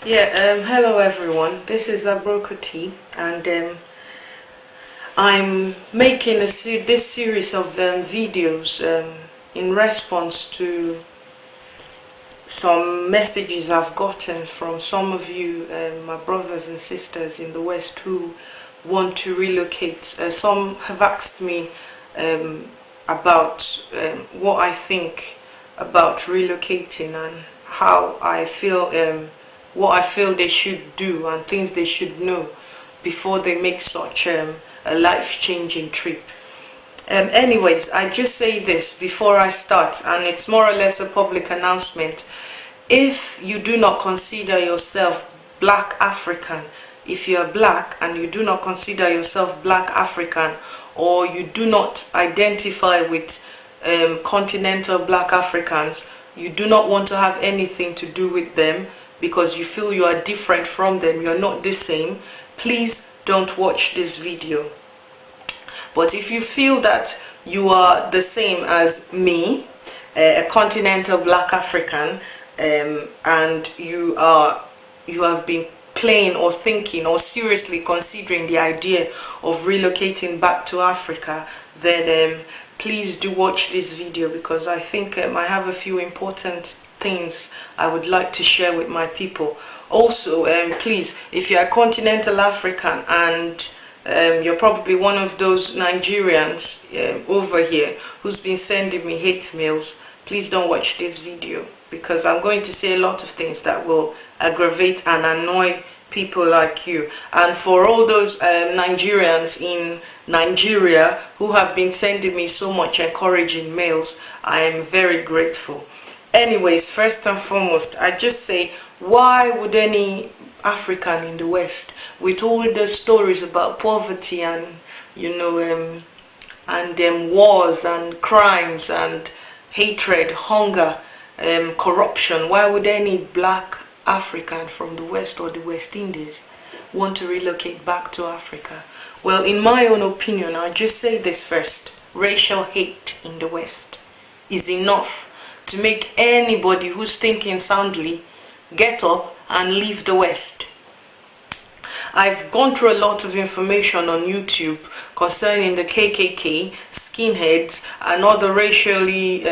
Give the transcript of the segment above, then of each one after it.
Hello everyone. This is Agbrokotee, and I'm making this series of videos in response to some messages I've gotten from some of you, my brothers and sisters in the West who want to relocate. Some have asked me about what I think about relocating and how I feel, what I feel they should do and things they should know before they make such a life-changing trip. Anyways, I just say this before I start, and it's more or less a public announcement. If you do not consider yourself Black African, if you are Black and you do not consider yourself Black African, or you do not identify with continental Black Africans, you do not want to have anything to do with them because you feel you are different from them, you are not the same, please don't watch this video. But if you feel that you are the same as me, a continental Black African, and you have been playing or thinking or seriously considering the idea of relocating back to Africa, then please do watch this video, because I think I have a few important things I would like to share with my people. Also, please, if you are continental African and you're probably one of those Nigerians over here who's been sending me hate mails, please don't watch this video, because I'm going to say a lot of things that will aggravate and annoy people like you. And for all those Nigerians in Nigeria who have been sending me so much encouraging mails, I am very grateful. Anyways, first and foremost, I just say, why would any African in the West, with all the stories about poverty and wars and crimes and hatred, hunger, corruption, why would any Black African from the West or the West Indies want to relocate back to Africa? Well, in my own opinion, I'll just say this first: racial hate in the West is enough to make anybody who's thinking soundly get up and leave the West. I've gone through a lot of information on YouTube concerning the KKK, skinheads, and other racially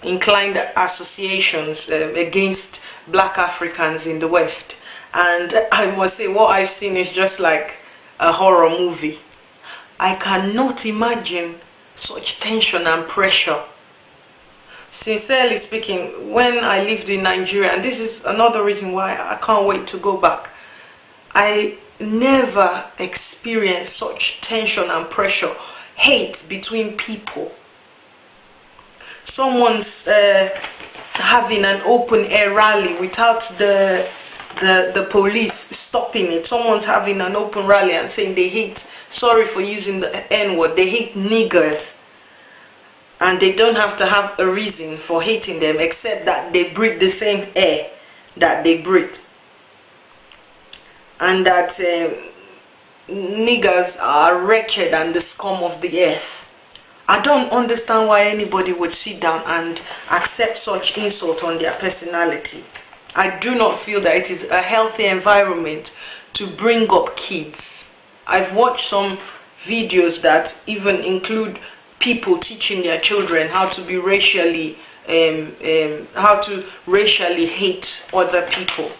inclined associations against Black Africans in the West. And I must say, what I've seen is just like a horror movie. I cannot imagine such tension and pressure. Sincerely speaking, when I lived in Nigeria, and this is another reason why I can't wait to go back, I never experienced such tension and pressure, hate between people. Someone's having an open air rally without the police stopping it. Someone's having an open rally and saying they hate, sorry for using the N-word, they hate niggers. And they don't have to have a reason for hating them except that they breathe the same air that they breathe. And that niggers are wretched and the scum of the earth. I don't understand why anybody would sit down and accept such insult on their personality. I do not feel that it is a healthy environment to bring up kids. I've watched some videos that even include people teaching their children how to be racially, how to racially hate other people.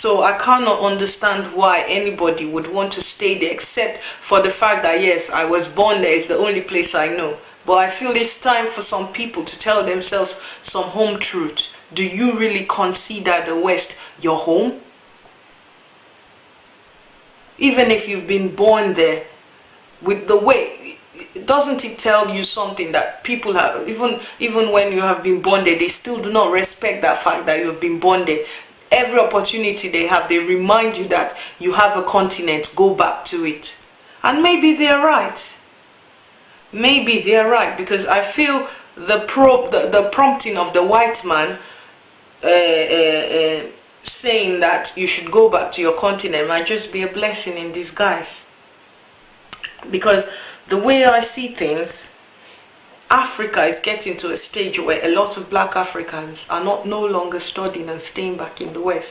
So I cannot understand why anybody would want to stay there, except for the fact that yes, I was born there, it's the only place I know. But I feel it's time for some people to tell themselves some home truth. Do you really consider the West your home? Even if you've been born there, with the way, doesn't it tell you something that people have, even when you have been born there, they still do not respect that fact that you have been born there. Every opportunity they have, they remind you that you have a continent, go back to it. And maybe they're right. Maybe they're right, because I feel the prompting of the white man saying that you should go back to your continent might just be a blessing in disguise. Because the way I see things, Africa is getting to a stage where a lot of Black Africans are no longer studying and staying back in the West.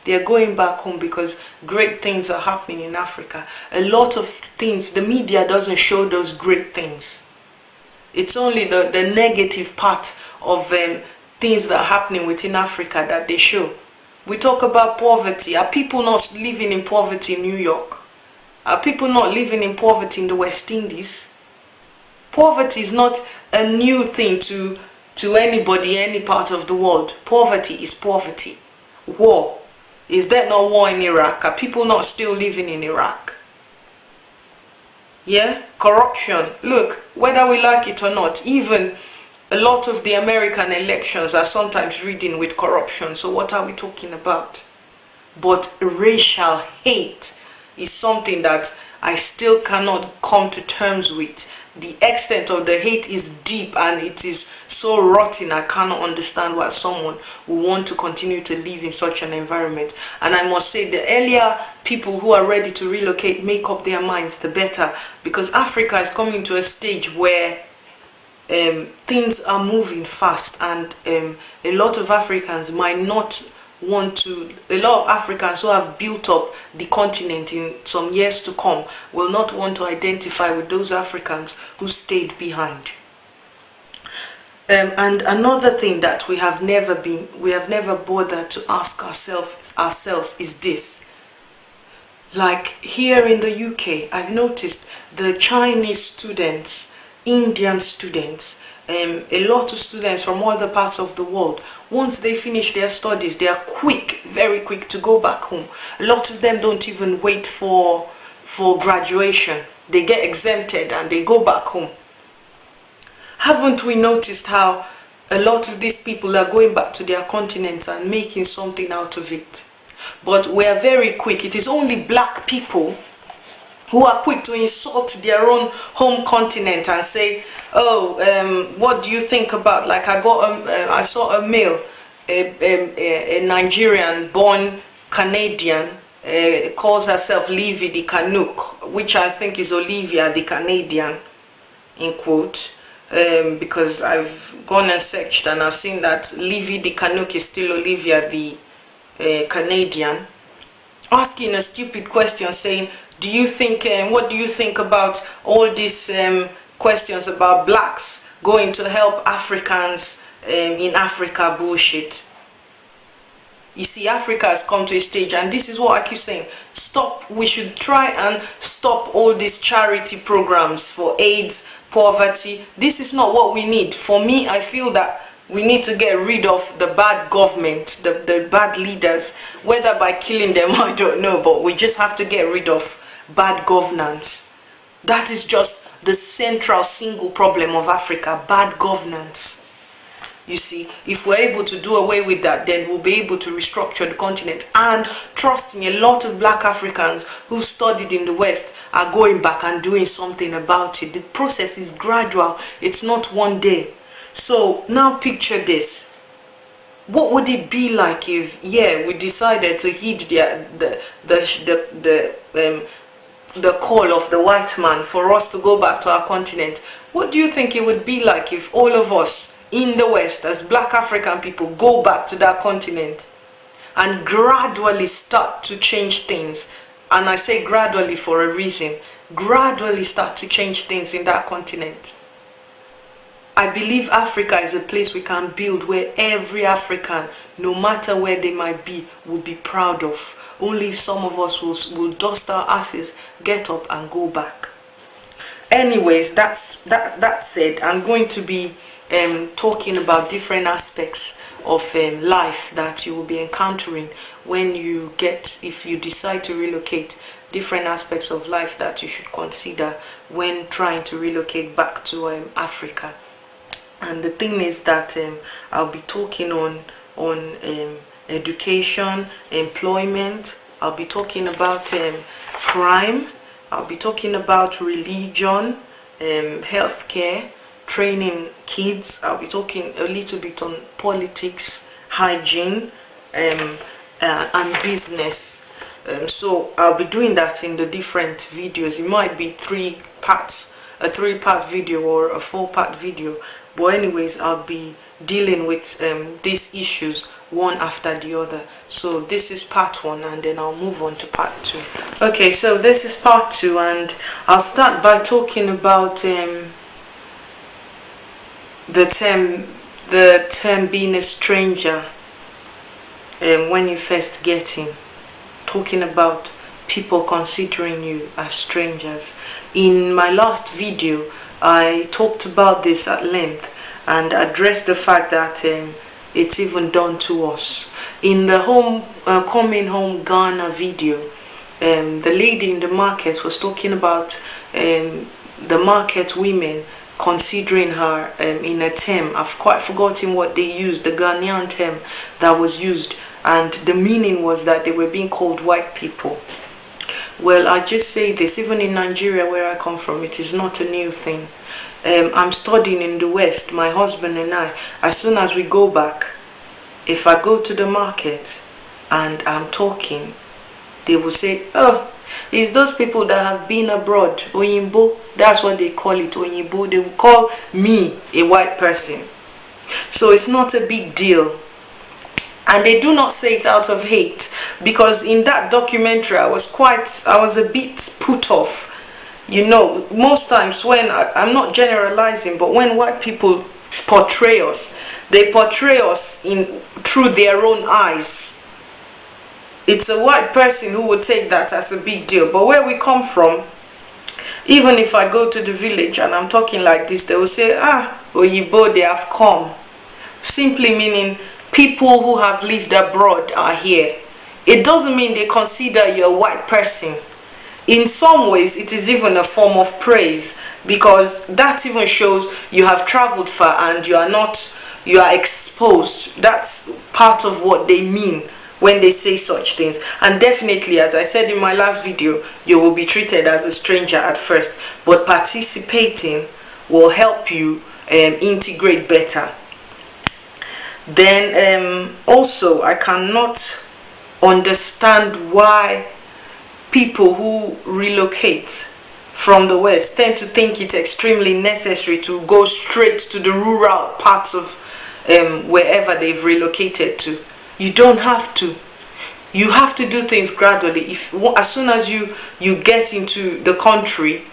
They are going back home because great things are happening in Africa. A lot of things, the media doesn't show those great things. It's only the negative part of things that are happening within Africa that they show. We talk about poverty. Are people not living in poverty in New York? Are people not living in poverty in the West Indies? Poverty is not a new thing to anybody, any part of the world. Poverty is poverty. War. Is there no war in Iraq? Are people not still living in Iraq? Yeah? Corruption. Look, whether we like it or not, even a lot of the American elections are sometimes ridden with corruption. So what are we talking about? But racial hate is something that I still cannot come to terms with. The extent of the hate is deep and it is so rotten. I cannot understand why someone will want to continue to live in such an environment. And I must say, the earlier people who are ready to relocate make up their minds, the better. Because Africa is coming to a stage where things are moving fast, and a lot of Africans might not want to, a lot of Africans who have built up the continent in some years to come will not want to identify with those Africans who stayed behind. And another thing that we have never bothered to ask ourselves is this. Like here in the UK, I've noticed the Chinese students, Indian students, a lot of students from other parts of the world, once they finish their studies, they are very quick to go back home. A lot of them don't even wait for graduation. They get exempted and they go back home. Haven't we noticed how a lot of these people are going back to their continents and making something out of it? But we are very quick. It is only black people who are quick to insult their own home continent and say, oh, what do you think about, like I saw a male, a Nigerian born Canadian, calls herself Livy the Canuck, which I think is Olivia the Canadian, in quote, because I've gone and searched and I've seen that Livy the Canuck is still Olivia the Canadian, asking a stupid question saying, do you think, what do you think about all these questions about blacks going to help Africans in Africa bullshit? You see, Africa has come to a stage, and this is what I keep saying, we should try and stop all these charity programs for AIDS, poverty. This is not what we need. For me, I feel that we need to get rid of the bad government, the bad leaders, whether by killing them, I don't know, but we just have to get rid of bad governance. That is just the central single problem of Africa, bad governance. You see, if we're able to do away with that, then we'll be able to restructure the continent. And trust me, a lot of black Africans who studied in the West are going back and doing something about it. The process is gradual. It's not one day. So now picture this. What would it be like if, yeah, we decided to heed the call of the white man for us to go back to our continent? What do you think it would be like if all of us in the West, as black African people, go back to that continent and gradually start to change things? And I say gradually for a reason. Gradually start to change things in that continent. I believe Africa is a place we can build where every African, no matter where they might be, will be proud of. Only some of us will dust our asses, get up and go back. Anyways, that said, I'm going to be talking about different aspects of life that you will be encountering when if you decide to relocate, different aspects of life that you should consider when trying to relocate back to Africa. And the thing is that I'll be talking on education, employment. I'll be talking about crime. I'll be talking about religion, healthcare, training kids. I'll be talking a little bit on politics, hygiene, and business. So I'll be doing that in the different videos. It might be 3 parts. a 3-part video or a 4-part video, but anyways, I'll be dealing with these issues one after the other. So this is part 1, and then I'll move on to part 2. Okay, so this is part 2, and I'll start by talking about the term being a stranger. When you first get in, talking about people considering you as strangers. In my last video, I talked about this at length and addressed the fact that it's even done to us. In the coming home Ghana video, the lady in the market was talking about the market women considering her in a term. I've quite forgotten what they used, the Ghanaian term that was used, and the meaning was that they were being called white people. Well, I just say this, even in Nigeria where I come from, it is not a new thing. I'm studying in the West, my husband and I. As soon as we go back, if I go to the market and I'm talking, they will say, oh, it's those people that have been abroad, Oyinbo, that's what they call it, Oyinbo. They will call me a white person. So it's not a big deal. And they do not say it out of hate, because in that documentary I was a bit put off. You know, most times when, I'm not generalizing, but when white people portray us, they portray us through their own eyes. It's a white person who would take that as a big deal. But where we come from, even if I go to the village and I'm talking like this, they will say, ah, Oyibo, they have come. Simply meaning people who have lived abroad are here. It doesn't mean they consider you a white person. In some ways, it is even a form of praise, because that even shows you have traveled far and you are exposed. That's part of what they mean when they say such things. And definitely, as I said in my last video, you will be treated as a stranger at first, but participating will help you integrate better. Then also, I cannot understand why people who relocate from the West tend to think it's extremely necessary to go straight to the rural parts of wherever they've relocated to. You don't have to. You have to do things gradually. As soon as you get into the country,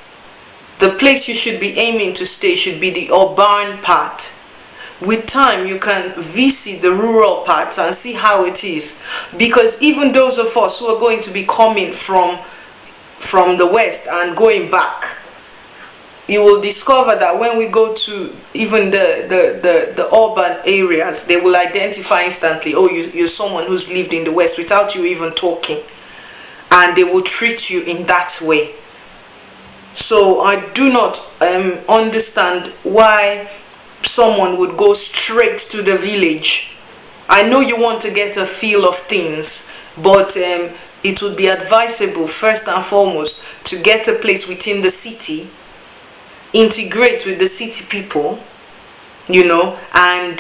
the place you should be aiming to stay should be the urban part. With time, you can visit the rural parts and see how it is. Because even those of us who are going to be coming from the West and going back, you will discover that when we go to even the urban areas, they will identify instantly, oh, you're someone who's lived in the West, without you even talking. And they will treat you in that way. So I do not understand why someone would go straight to the village. I know you want to get a feel of things, but it would be advisable first and foremost to get a place within the city, integrate with the city people, and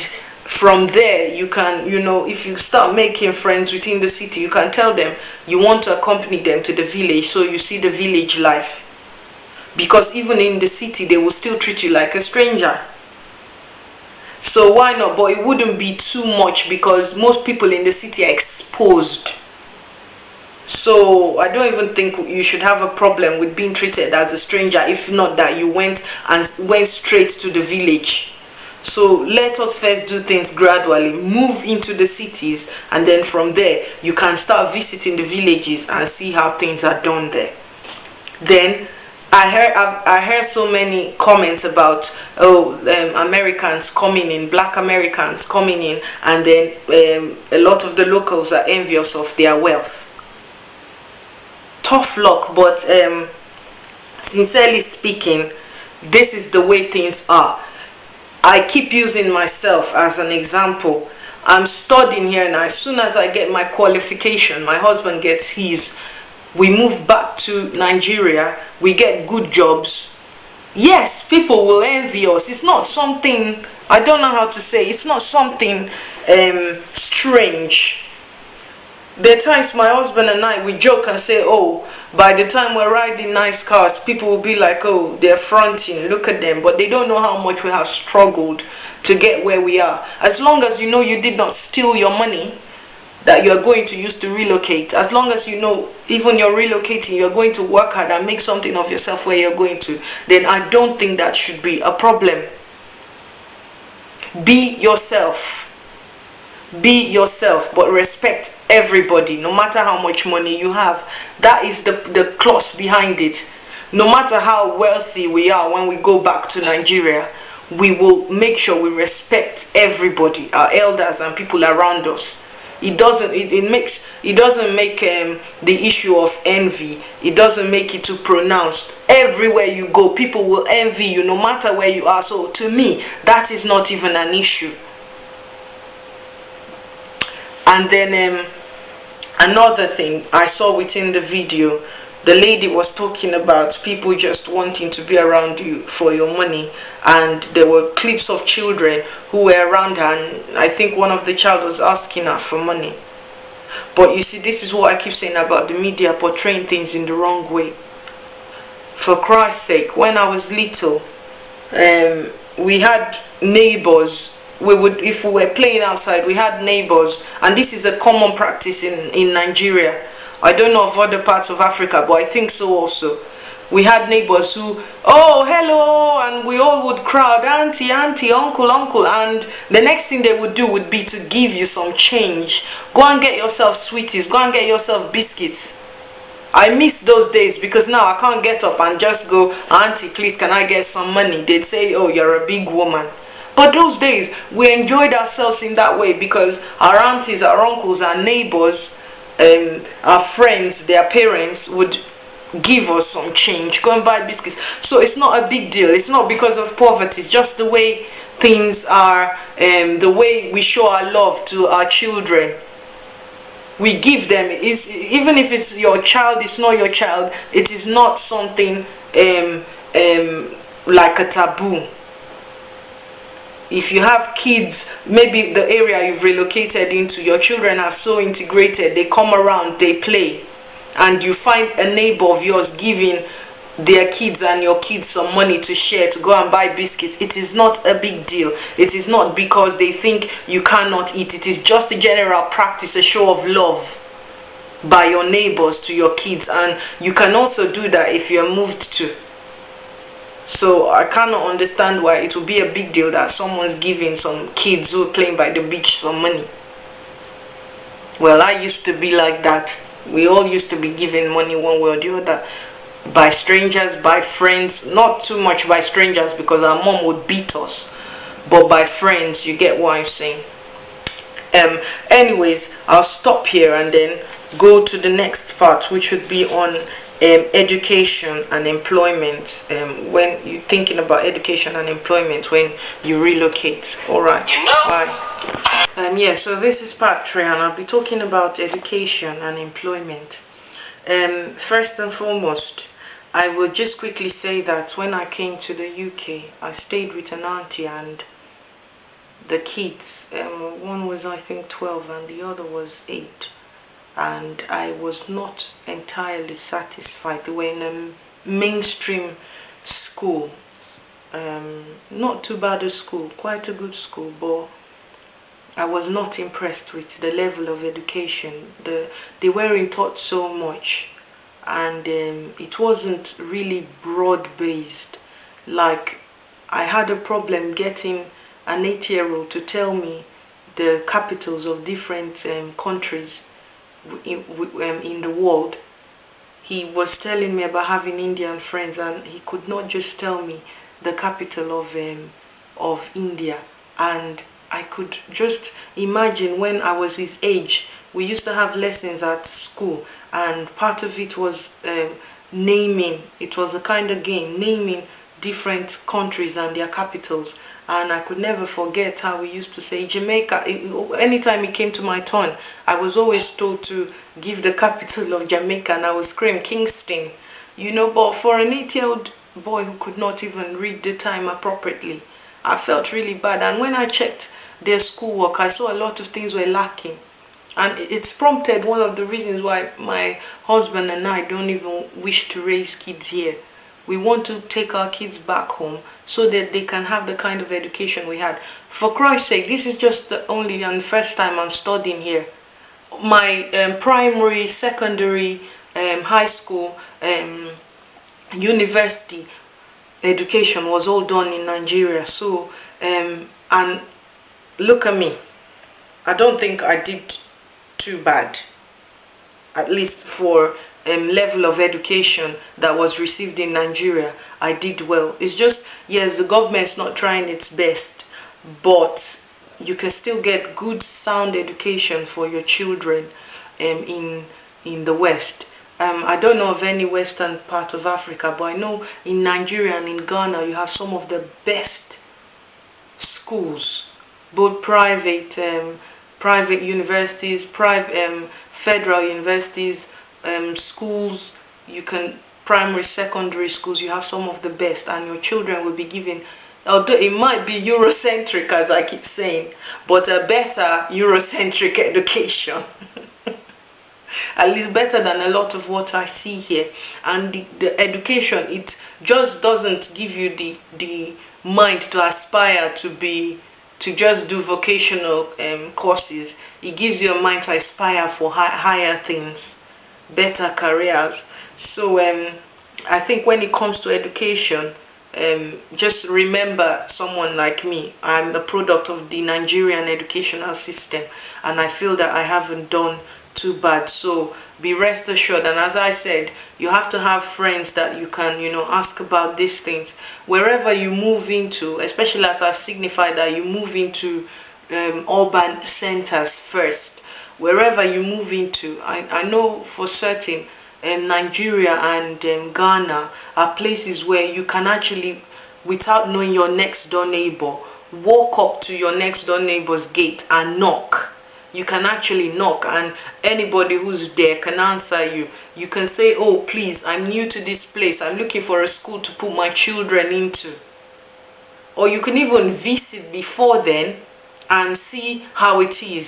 from there you can, if you start making friends within the city, you can tell them you want to accompany them to the village so you see the village life. Because even in the city they will still treat you like a stranger. So why not? But it wouldn't be too much, because most people in the city are exposed. So I don't even think you should have a problem with being treated as a stranger, if not that you went straight to the village. So let us first do things gradually, move into the cities, and then from there you can start visiting the villages and see how things are done there. Then I heard so many comments about Americans coming in, black Americans coming in, and then a lot of the locals are envious of their wealth. Tough luck, but sincerely speaking, this is the way things are. I keep using myself as an example. I'm studying here now. As soon as I get my qualification, my husband gets his, we move back to Nigeria, we get good jobs. Yes, people will envy us. It's not something, I don't know how to say, it's not something strange. there are times my husband and I, we joke and say, oh, by the time we're riding nice cars, people will be like, oh, they're fronting, look at them. But they don't know how much we have struggled to get where we are. As long as you know you did not steal your money that you're going to use to relocate, as long as you know even you're relocating, you're going to work hard and make something of yourself where you're going to, then I don't think that should be a problem. Be yourself. Be yourself, but respect everybody, no matter how much money you have. That is the clause behind it. No matter how wealthy we are, when we go back to Nigeria, we will make sure we respect everybody, our elders and people around us. It doesn't make the issue of envy. It doesn't make it too pronounced. Everywhere you go, people will envy you, no matter where you are. So to me, that is not even an issue. And then another thing I saw within the video, the lady was talking about people just wanting to be around you for your money, and there were clips of children who were around her, and I think one of the child was asking her for money. But you see, this is what I keep saying about the media portraying things in the wrong way. For Christ's sake, when I was little, we had neighbors. If we were playing outside, we had neighbors, and this is a common practice in Nigeria. I don't know of other parts of Africa, but I think so also. We had neighbors who, oh, hello, and we all would crowd, auntie, auntie, uncle, uncle, and the next thing they would do would be to give you some change. Go and get yourself sweeties, go and get yourself biscuits. I miss those days, because now I can't get up and just go, auntie, please, can I get some money? They'd say, oh, you're a big woman. But those days, we enjoyed ourselves in that way, because our aunties, our uncles, our neighbors, our friends, their parents would give us some change, go and buy biscuits. So it's not a big deal. It's not because of poverty. It's just the way things are, the way we show our love to our children. We give them, even if it's your child, it's not your child, it is not something like a taboo. If you have kids, maybe the area you've relocated into, your children are so integrated, they come around, they play, and you find a neighbor of yours giving their kids and your kids some money to share, to go and buy biscuits, it is not a big deal. It is not because they think you cannot eat. It is just a general practice, a show of love by your neighbors to your kids, and you can also do that if you are moved to. So I cannot understand why it would be a big deal that someone's giving some kids who are playing by the beach some money. Well, I used to be like that. We all used to be giving money one way or the other. By strangers, by friends. Not too much by strangers because our mom would beat us. But by friends, you get what I'm saying. Anyways, I'll stop here and then go to the next part, which would be on education and employment, when you're thinking about education and employment when you relocate. Alright, bye. Yeah, so this is part 3, and I'll be talking about education and employment. First and foremost, I will just quickly say that when I came to the UK, I stayed with an auntie and the kids. One was, I think, 12 and the other was 8. And I was not entirely satisfied. They were in a mainstream school, not too bad a school, quite a good school, but I was not impressed with the level of education. They weren't taught so much, and it wasn't really broad-based. Like, I had a problem getting an 8-year-old to tell me the capitals of different countries in the world. He was telling me about having Indian friends, and he could not just tell me the capital of India. And I could just imagine when I was his age, we used to have lessons at school, and part of it was naming. It was a kind of game, naming different countries and their capitals. And I could never forget how we used to say Jamaica. Anytime it came to my turn, I was always told to give the capital of Jamaica, and I would scream Kingston. You know, but for an 8-year-old boy who could not even read the time appropriately, I felt really bad. And when I checked their schoolwork, I saw a lot of things were lacking. And it's prompted one of the reasons why my husband and I don't even wish to raise kids here. We want to take our kids back home so that they can have the kind of education we had. For Christ's sake, this is just the only and first time I'm studying here. My primary, secondary, high school, university education was all done in Nigeria. So, and look at me. I don't think I did too bad, at least for level of education that was received in Nigeria. I did well. It's just, yes, the government's not trying its best, but you can still get good sound education for your children in the West. I don't know of any western part of Africa, but I know in Nigeria and in Ghana you have some of the best schools, both private universities, federal universities, schools. You can primary, secondary schools. You have some of the best, and your children will be given, although it might be Eurocentric as I keep saying, but a better Eurocentric education. At least better than a lot of what I see here. And the education, it just doesn't give you the mind to aspire to just do vocational courses. It gives you a mind to aspire for higher things, better careers. So I think when it comes to education, just remember someone like me. I'm the product of the Nigerian educational system, and I feel that I haven't done too bad. So be rest assured, and as I said, you have to have friends that you can, ask about these things wherever you move into, especially as I've signified that you move into urban centers first. Wherever you move into, I know for certain Nigeria and Ghana are places where you can actually, without knowing your next door neighbor, walk up to your next door neighbor's gate and knock. You can actually knock, and anybody who's there can answer you. You can say, oh please, I'm new to this place, I'm looking for a school to put my children into. Or you can even visit before then and see how it is.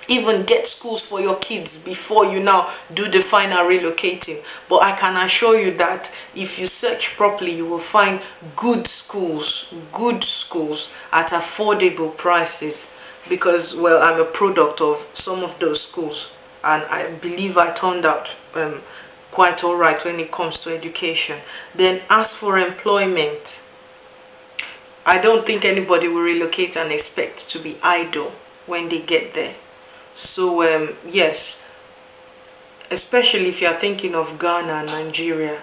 Even get schools for your kids before you now do the final relocating. But I can assure you that if you search properly, you will find good schools at affordable prices. Because, well, I'm a product of some of those schools, and I believe I turned out quite alright when it comes to education. Then as for employment, I don't think anybody will relocate and expect to be idle when they get there. So yes, especially if you are thinking of Ghana and Nigeria,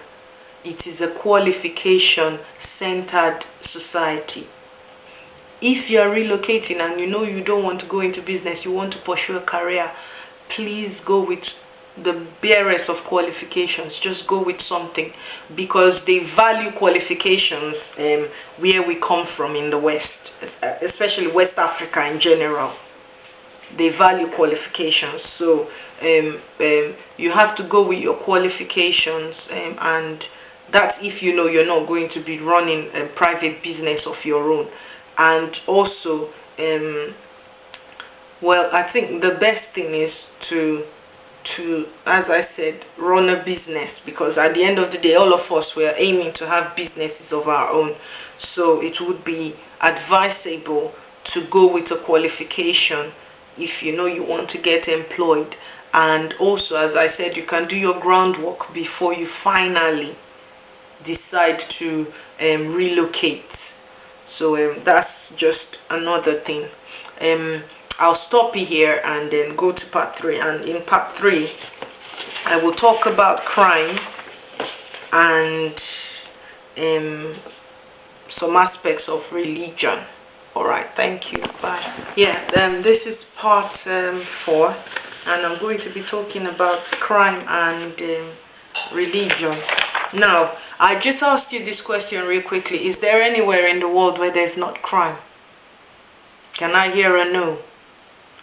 it is a qualification centered society. If you are relocating and you don't want to go into business, you want to pursue a career, please go with the barest of qualifications. Just go with something, because they value qualifications where we come from in the West, especially West Africa in general. They value qualifications. So you have to go with your qualifications, and that's if you're not going to be running a private business of your own. And also, well, I think the best thing is to, as I said, run a business, because at the end of the day, all of us, we are aiming to have businesses of our own. So it would be advisable to go with a qualification if you want to get employed. And also, as I said, you can do your groundwork before you finally decide to relocate. So that's just another thing. I'll stop here and then go to part 3. And in part 3, I will talk about crime and some aspects of religion. Alright, thank you. Bye. Yeah, this is part 4, and I'm going to be talking about crime and religion. Now, I just asked you this question real quickly. Is there anywhere in the world where there's not crime? Can I hear a no?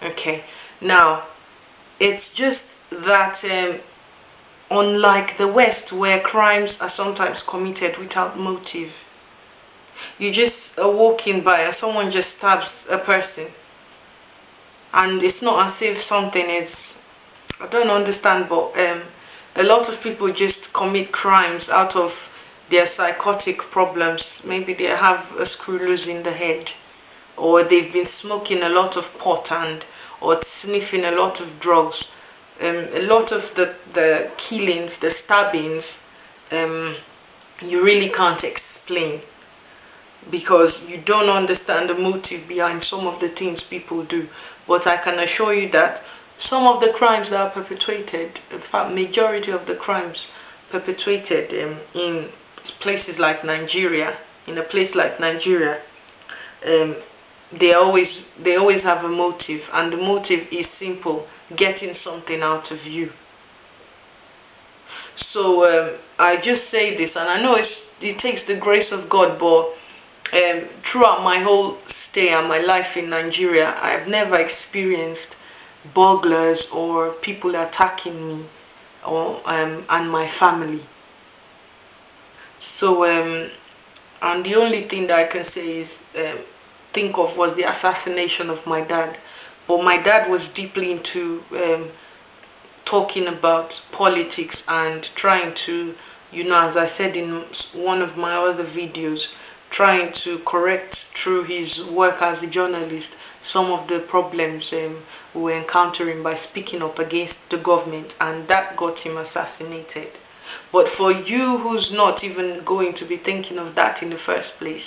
Okay. Now, it's just that unlike the West, where crimes are sometimes committed without motive, you just are walking by and someone just stabs a person, and it's not as if something is, I don't understand, but a lot of people just commit crimes out of their psychotic problems. Maybe they have a screw loose in the head, or they've been smoking a lot of pot or sniffing a lot of drugs. A lot of the killings, the stabbings, you really can't explain, because you don't understand the motive behind some of the things people do. But I can assure you that some of the crimes that are perpetrated, in fact majority of the crimes perpetrated in places like Nigeria, in a place like Nigeria, they always have a motive, and the motive is simple: getting something out of you. So I just say this, and I know it takes the grace of God, but throughout my whole stay and my life in Nigeria, I've never experienced burglars or people attacking me or and my family. So and the only thing that I can say is think of was the assassination of my dad. But my dad was deeply into talking about politics and trying to, you know, as I said in one of my other videos, trying to correct through his work as a journalist some of the problems we were encountering by speaking up against the government, and that got him assassinated. But for you who's not even going to be thinking of that in the first place,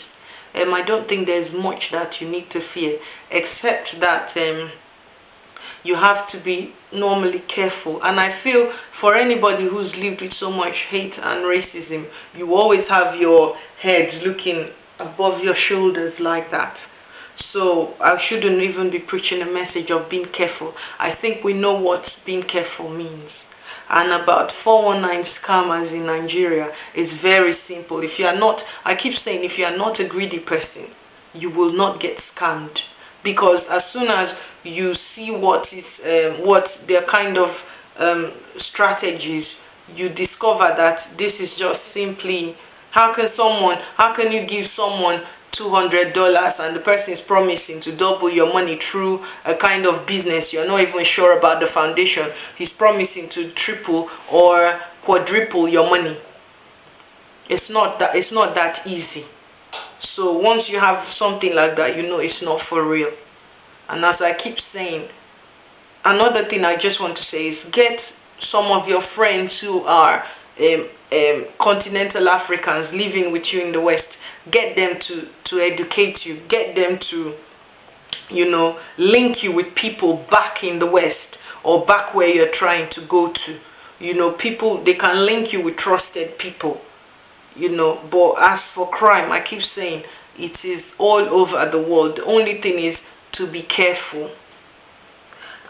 I don't think there's much that you need to fear, except that you have to be normally careful. And I feel for anybody who's lived with so much hate and racism, you always have your head looking above your shoulders like that. So I shouldn't even be preaching a message of being careful. I think we know what being careful means. And about 419 scammers in Nigeria, it's very simple. If you are not, I keep saying, if you are not a greedy person, you will not get scammed. Because as soon as you see what their kind of strategies, you discover that this is just simply, how can you give someone $200 and the person is promising to double your money through a kind of business you're not even sure about the foundation. He's promising to triple or quadruple your money. It's not that easy. So once you have something like that, you know it's not for real. And as I keep saying, another thing I just want to say is get some of your friends who are continental Africans living with you in the West, get them to educate you, get them to, you know, link you with people back in the West or back where you're trying to go to. You know, people, they can link you with trusted people, you know. But as for crime, I keep saying, it is all over the world. The only thing is to be careful.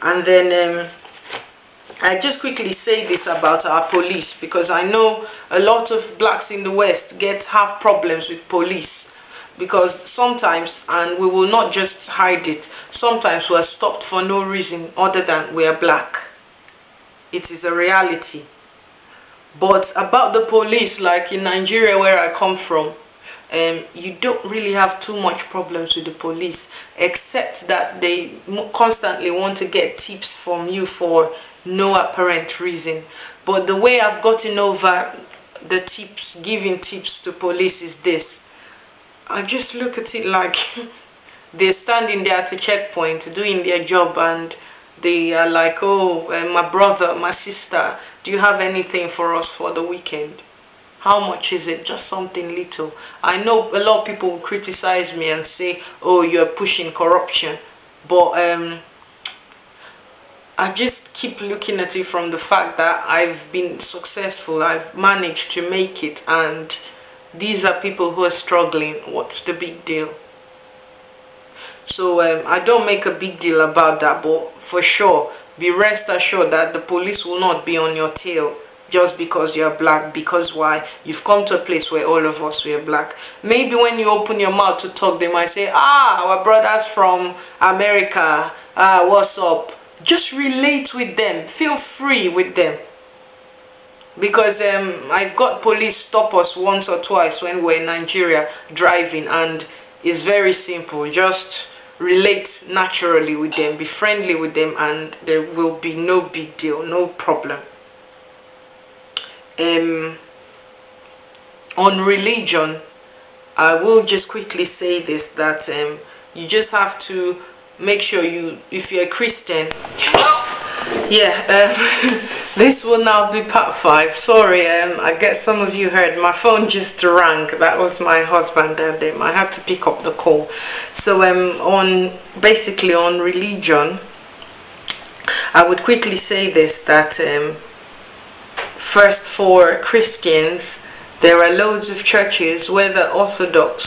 And then I just quickly say this about our police, because I know a lot of blacks in the West have problems with police, because sometimes, and we will not just hide it, sometimes we are stopped for no reason other than we are black. It is a reality. But about the police, like in Nigeria where I come from, you don't really have too much problems with the police, except that they constantly want to get tips from you for no apparent reason. But the way I've gotten over the tips, giving tips to police, is this: I just look at it like they're standing there at a checkpoint doing their job, and they are like, oh, my brother, my sister, do you have anything for us for the weekend? How much is it? Just something little. I know a lot of people will criticize me and say, oh, you're pushing corruption. But I just keep looking at it from the fact that I've been successful. I've managed to make it. And these are people who are struggling. What's the big deal? So I don't make a big deal about that. But for sure, be rest assured that the police will not be on your tail just because you're black. Because why? You've come to a place where all of us were black. Maybe when you open your mouth to talk, they might say, ah, our brothers from America, what's up? Just relate with them. Feel free with them. Because I've got police stop us once or twice when we're in Nigeria driving, and it's very simple. Just relate naturally with them, be friendly with them, and there will be no big deal, no problem. On religion, I will just quickly say this, that you just have to make sure if you're a Christian, this will now be part 5. Sorry, I guess some of you heard my phone just rang. That was my husband, and I had to pick up the call. So basically on religion, I would quickly say this, that first, for Christians, there are loads of churches, whether Orthodox,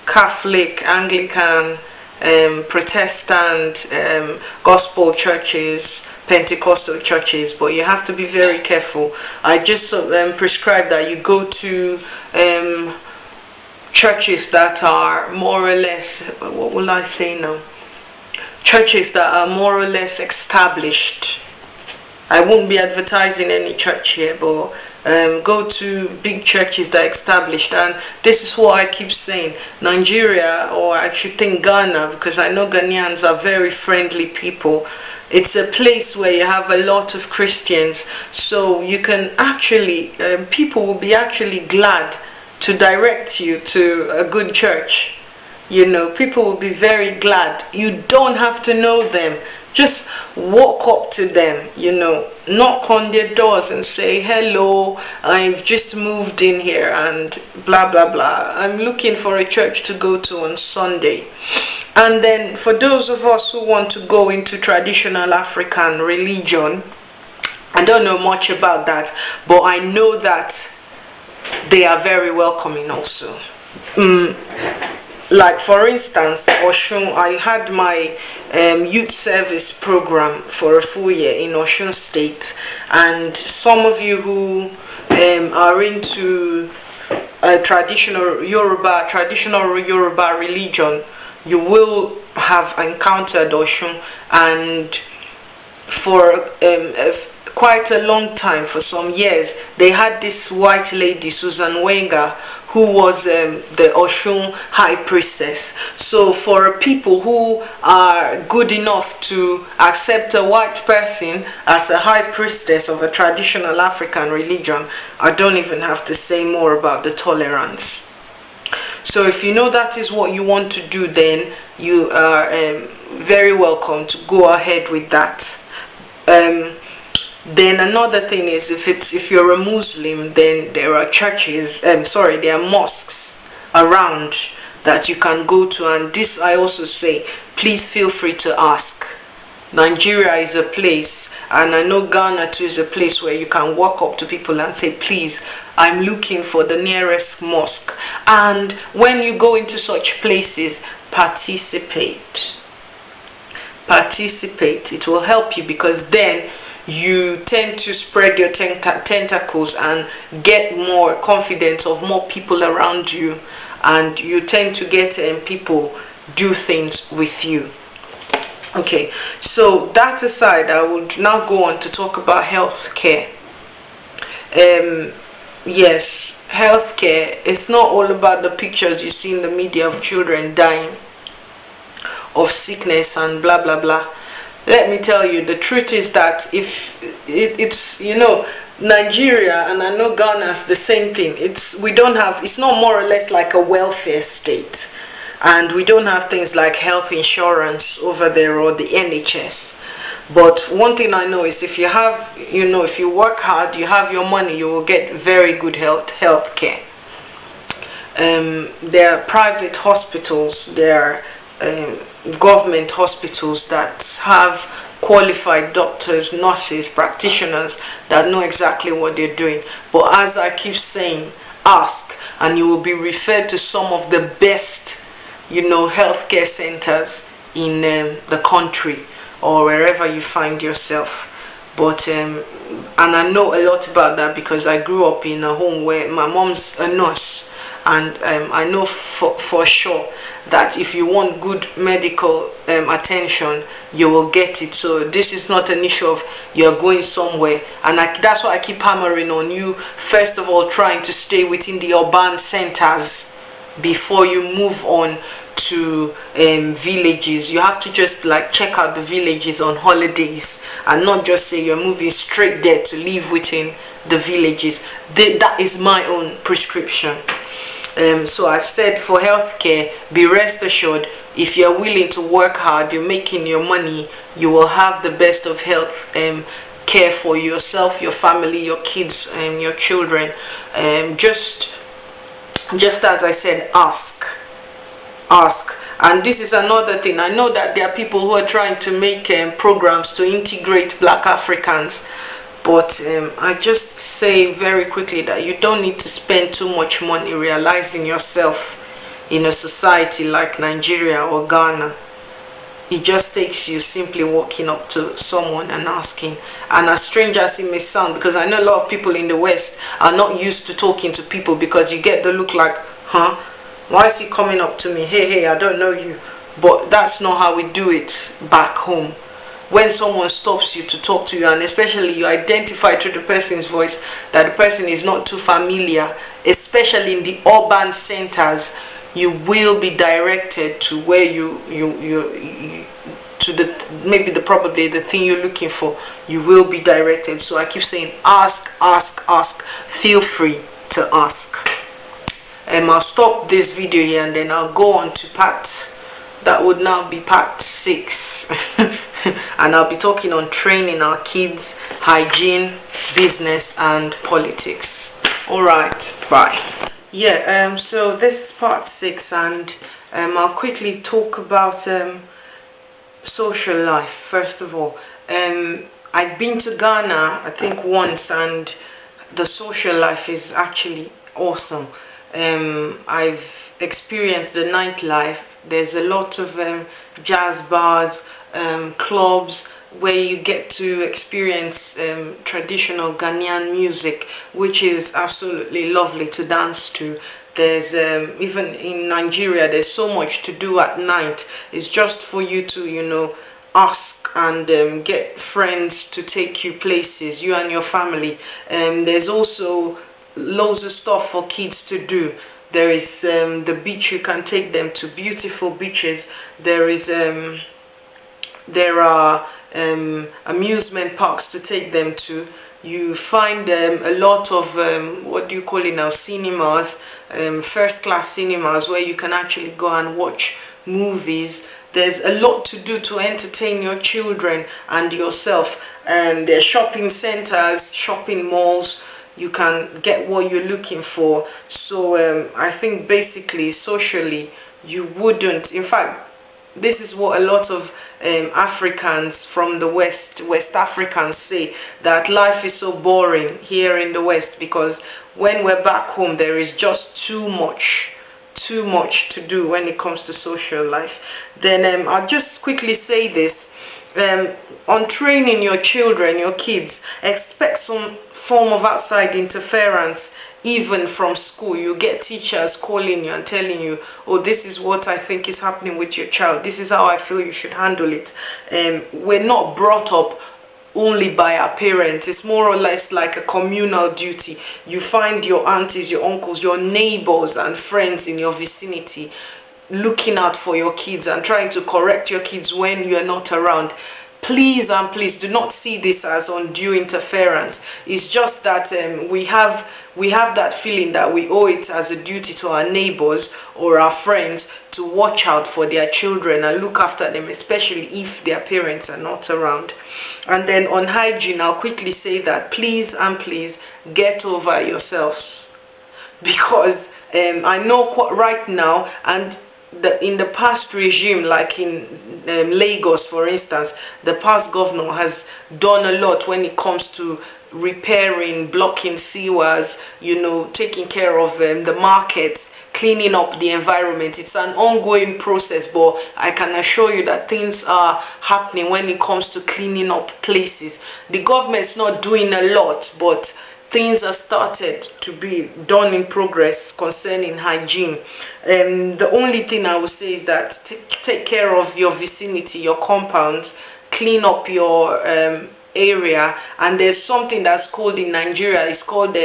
Catholic, Anglican, Protestant, Gospel churches, Pentecostal churches, but you have to be very careful. I just prescribe that you go to churches that are more or less, what will I say now? Churches that are more or less established. I won't be advertising any church here, but go to big churches that are established. And this is what I keep saying. Nigeria, or I should think Ghana, because I know Ghanaians are very friendly people. It's a place where you have a lot of Christians, so you can actually, people will be actually glad to direct you to a good church. You know, people will be very glad. You don't have to know them. Just walk up to them, you know, knock on their doors and say, hello, I've just moved in here and blah, blah, blah. I'm looking for a church to go to on Sunday. And then for those of us who want to go into traditional African religion, I don't know much about that, but I know that they are very welcoming also. Like for instance, Oshun, I had my youth service program for a full year in Oshun State, and some of you who are into traditional Yoruba religion, you will have encountered Oshun, and for quite a long time, for some years, they had this white lady, Susan Wenger, who was the Oshun high priestess. So for people who are good enough to accept a white person as a high priestess of a traditional African religion, I don't even have to say more about the tolerance. So if you know that is what you want to do, then you are very welcome to go ahead with that. Then another thing is, if you're a Muslim, then there are churches, there are mosques around that you can go to, and this I also say, please feel free to ask. Nigeria is a place, and I know Ghana too is a place where you can walk up to people and say, please, I'm looking for the nearest mosque. And when you go into such places, participate. It will help you, because then you tend to spread your tentacles and get more confidence of more people around you, and you tend to get people do things with you. Okay, so that aside, I would now go on to talk about healthcare. Yes, healthcare, it's not all about the pictures you see in the media of children dying of sickness and blah blah blah. Let me tell you, the truth is that if it's you know, Nigeria, and I know Ghana is the same thing. It's not more or less like a welfare state, and we don't have things like health insurance over there or the NHS. But one thing I know is, if you have, you know, if you work hard, you have your money, you will get very good health care. There are private hospitals, there are government hospitals that have qualified doctors, nurses, practitioners that know exactly what they're doing. But as I keep saying, ask, and you will be referred to some of the best, you know, healthcare centers in the country or wherever you find yourself. But and I know a lot about that, because I grew up in a home where my mom's a nurse. And I know for sure that if you want good medical attention, you will get it. So this is not an issue of you're going somewhere. And that's why I keep hammering on you, first of all, trying to stay within the urban centers before you move on to villages. You have to just like check out the villages on holidays and not just say you're moving straight there to live within the villages. That is my own prescription. So I said, for healthcare, be rest assured, if you're willing to work hard, you're making your money, you will have the best of health care for yourself, your family, your kids, and your children. Just as I said, ask. And this is another thing. I know that there are people who are trying to make programs to integrate black Africans, but I just say very quickly that you don't need to spend too much money realizing yourself in a society like Nigeria or Ghana. It just takes you simply walking up to someone and asking. And as strange as it may sound, because I know a lot of people in the West are not used to talking to people, because you get the look like, huh? Why is he coming up to me? Hey, I don't know you. But that's not how we do it back home. When someone stops you to talk to you, and especially you identify through the person's voice that the person is not too familiar, especially in the urban centers, you will be directed to where probably the thing you're looking for. You will be directed. So I keep saying, ask. Feel free to ask. I'll stop this video here and then I'll go on to part that would now be part 6. And I'll be talking on training our kids, hygiene, business, and politics. Alright, bye. Yeah, so this is part 6, and I'll quickly talk about social life. First of all, I've been to Ghana, I think once, and the social life is actually awesome. I've experienced the nightlife. There's a lot of jazz bars, clubs, where you get to experience traditional Ghanaian music, which is absolutely lovely to dance to. There's even in Nigeria, there's so much to do at night. It's just for you to, you know, ask and get friends to take you places, you and your family. There's also loads of stuff for kids to do. There is the beach, you can take them to beautiful beaches. There are amusement parks to take them to. You find a lot of what do you call it now, cinemas, first class cinemas, where you can actually go and watch movies. There's a lot to do to entertain your children and yourself. And there are shopping centers, shopping malls. You can get what you're looking for. So I think basically socially you wouldn't, in fact, this is what a lot of Africans from the West Africans say, that life is so boring here in the West, because when we're back home there is just too much to do when it comes to social life. Then I'll just quickly say this, on training your children, your kids, expect some form of outside interference. Even from school, you get teachers calling you and telling you, oh, this is what I think is happening with your child, this is how I feel you should handle it. We're not brought up only by our parents. It's more or less like a communal duty. You find your aunties, your uncles, your neighbors and friends in your vicinity looking out for your kids and trying to correct your kids when you're not around. Please and please do not see this as undue interference. It's just that we have that feeling that we owe it as a duty to our neighbors or our friends to watch out for their children and look after them, especially if their parents are not around. And then on hygiene, I'll quickly say that please and please get over yourselves, because I know right now, and in the past regime, like in Lagos for instance, the past governor has done a lot when it comes to repairing, blocking sewers, you know, taking care of the markets, cleaning up the environment. It's an ongoing process, but I can assure you that things are happening when it comes to cleaning up places. The government's not doing a lot, but things are started to be done in progress concerning hygiene. The only thing I would say is that take care of your vicinity, your compounds, clean up your area. And there's something that's called in Nigeria, it's called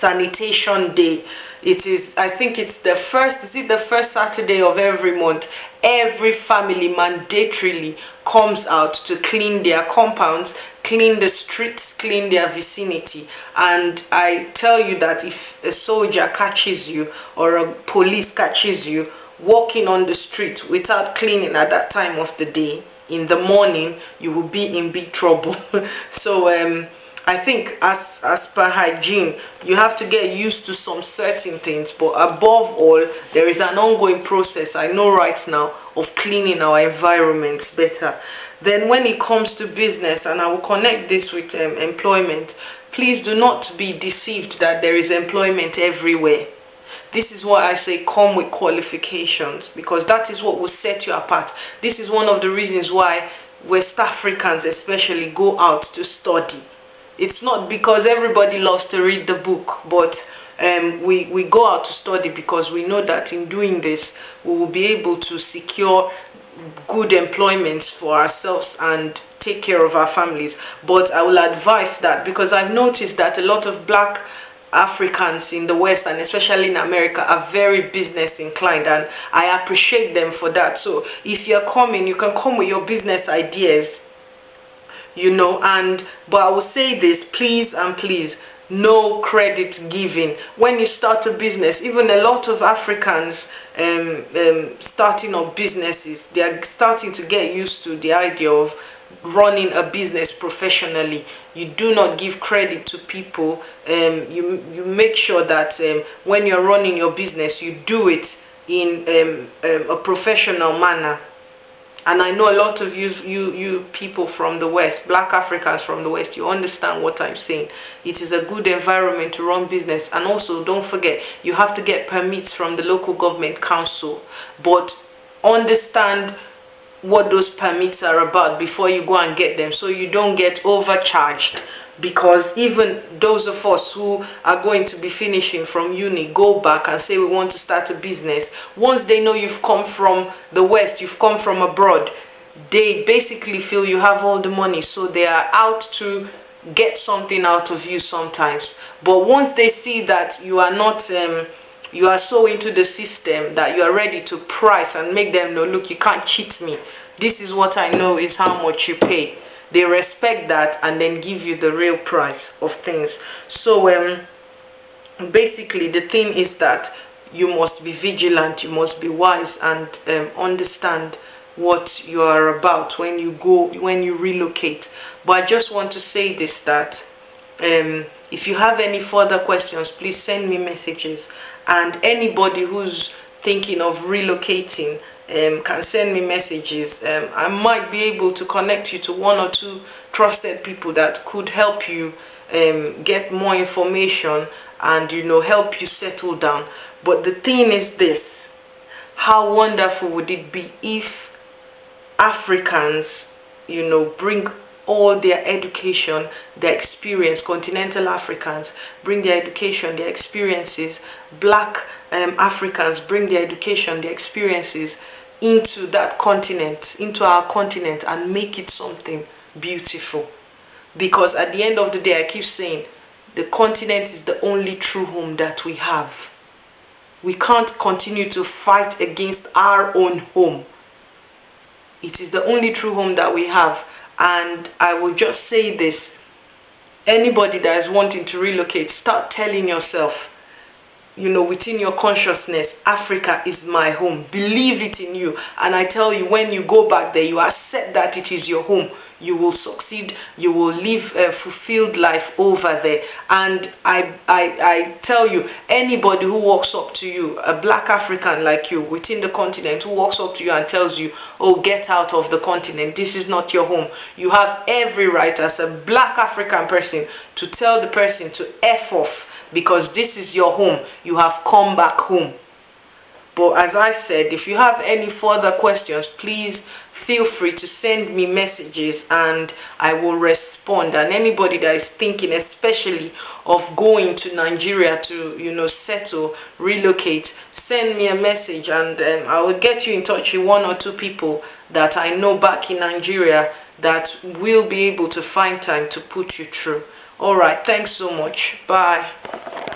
sanitation day. It is, I think it's the first, is it the first Saturday of every month? Every family mandatorily comes out to clean their compounds, clean the streets, clean their vicinity. And I tell you that if a soldier catches you or a police catches you walking on the street without cleaning at that time of the day, in the morning, you will be in big trouble. So I think as per hygiene, you have to get used to some certain things, but above all, there is an ongoing process, I know right now, of cleaning our environments better. Then when it comes to business, and I will connect this with employment, please do not be deceived that there is employment everywhere. This is why I say come with qualifications, because that is what will set you apart. This is one of the reasons why West Africans especially go out to study. It's not because everybody loves to read the book, but we go out to study because we know that in doing this, we will be able to secure good employment for ourselves and take care of our families. But I will advise that, because I've noticed that a lot of black Africans in the West, and especially in America, are very business inclined, and I appreciate them for that. So if you're coming, you can come with your business ideas, you know. But I will say this, please and please, no credit giving when you start a business. Even a lot of Africans starting up businesses, they are starting to get used to the idea of running a business professionally. You do not give credit to people. You make sure that when you're running your business, you do it in a professional manner. And I know a lot of you people from the West, black Africans from the West, you understand what I'm saying. It is a good environment to run business. And also, don't forget, you have to get permits from the local government council. But understand what those permits are about before you go and get them, so you don't get overcharged. Because even those of us who are going to be finishing from uni go back and say we want to start a business, once they know you've come from the West, you've come from abroad, they basically feel you have all the money, so they are out to get something out of you sometimes. But once they see that you are not you are so into the system that you are ready to price and make them know, look, you can't cheat me, this is what I know is how much you pay. They respect that and then give you the real price of things. So basically the thing is that you must be vigilant, you must be wise, and understand what you are about when you relocate. But I just want to say this, that if you have any further questions, please send me messages. And anybody who's thinking of relocating can send me messages. I might be able to connect you to one or two trusted people that could help you get more information and, you know, help you settle down. But the thing is this: how wonderful would it be if Africans, you know, bring all their education, their experience, continental Africans bring their education, their experiences, black Africans bring their education, their experiences into that continent, into our continent, and make it something beautiful. Because at the end of the day, I keep saying, the continent is the only true home that we have. We can't continue to fight against our own home. It is the only true home that we have. And I will just say this: anybody that is wanting to relocate, start telling yourself, you know, within your consciousness, Africa is my home. Believe it in you. And I tell you, when you go back there, you accept that it is your home. You will succeed. You will live a fulfilled life over there. And I tell you, anybody who walks up to you, a black African like you, within the continent, who walks up to you and tells you, oh, get out of the continent, this is not your home, you have every right as a black African person to tell the person to F off, because this is your home. You have come back home. But as I said, if you have any further questions, please feel free to send me messages and I will respond. And anybody that is thinking especially of going to Nigeria to, you know, settle, relocate, send me a message, and I will get you in touch with one or two people that I know back in Nigeria that will be able to find time to put you through. All right, thanks so much. Bye.